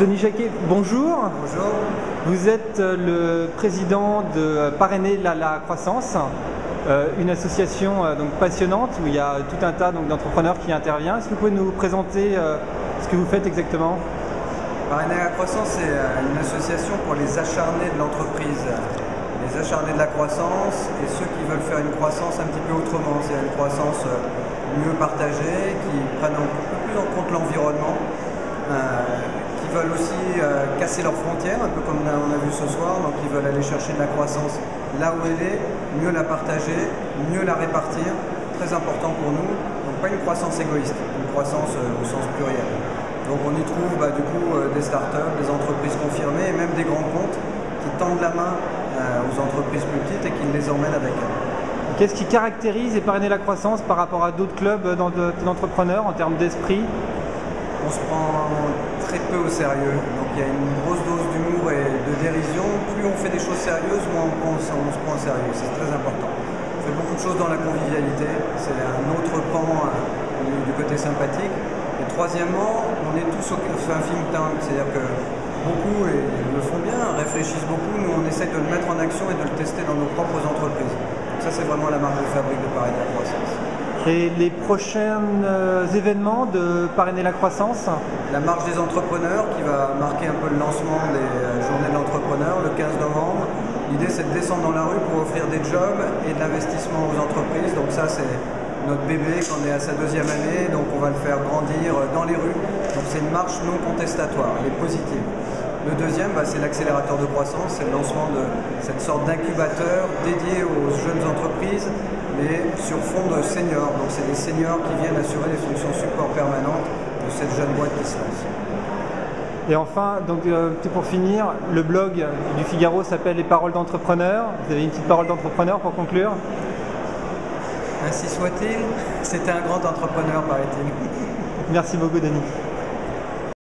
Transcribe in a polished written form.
Denis Jacquet, bonjour. Bonjour. Vous êtes le président de Parrainer la croissance, une association donc passionnante où il y a tout un tas d'entrepreneurs qui interviennent. Est-ce que vous pouvez nous présenter ce que vous faites exactement? Parrainer la croissance, c'est une association pour les acharnés de l'entreprise, les acharnés de la croissance et ceux qui veulent faire une croissance un petit peu autrement, c'est une croissance mieux partagée, qui prennent un peu plus en compte l'environnement, qui veulent aussi casser leurs frontières, un peu comme on a vu ce soir, donc ils veulent aller chercher de la croissance là où elle est, mieux la partager, mieux la répartir, très important pour nous, donc pas une croissance égoïste, une croissance au sens pluriel. Donc on y trouve du coup des startups, des entreprises confirmées et même des grands comptes qui tendent la main aux entreprises plus petites et qui les emmènent avec elles. Qu'est-ce qui caractérise et Parrainer la croissance par rapport à d'autres clubs d'entrepreneurs en termes d'esprit? On se prend très peu au sérieux, donc il y a une grosse dose d'humour et de dérision. Plus on fait des choses sérieuses, moins on se prend au sérieux, c'est très important. On fait beaucoup de choses dans la convivialité, c'est un autre pan du côté sympathique. Et troisièmement, on est tous sur un think tank, c'est-à-dire que beaucoup, et ils le font bien, réfléchissent beaucoup, nous on essaie de le mettre en action et de le tester dans nos propres entreprises. Donc ça c'est vraiment la marque de fabrique de Parrainer la croissance. Et les prochains événements de Parrainer la croissance? La marche des entrepreneurs qui va marquer un peu le lancement des journées de l'entrepreneur le 15 novembre. L'idée c'est de descendre dans la rue pour offrir des jobs et de l'investissement aux entreprises. Donc ça c'est notre bébé qu'on est à sa deuxième année, donc on va le faire grandir dans les rues. Donc c'est une marche non contestatoire, elle est positive. Le deuxième, c'est l'accélérateur de croissance, c'est le lancement de cette sorte d'incubateur dédié aux jeunes entreprises, mais sur fond de seniors. Donc c'est des seniors qui viennent assurer les fonctions support permanentes de cette jeune boîte qui se lance. Et enfin, donc pour finir, le blog du Figaro s'appelle Les Paroles d'entrepreneurs. Vous avez une petite parole d'entrepreneur pour conclure? Ainsi soit-il, c'était un grand entrepreneur, paraît-il. Merci beaucoup, Denis.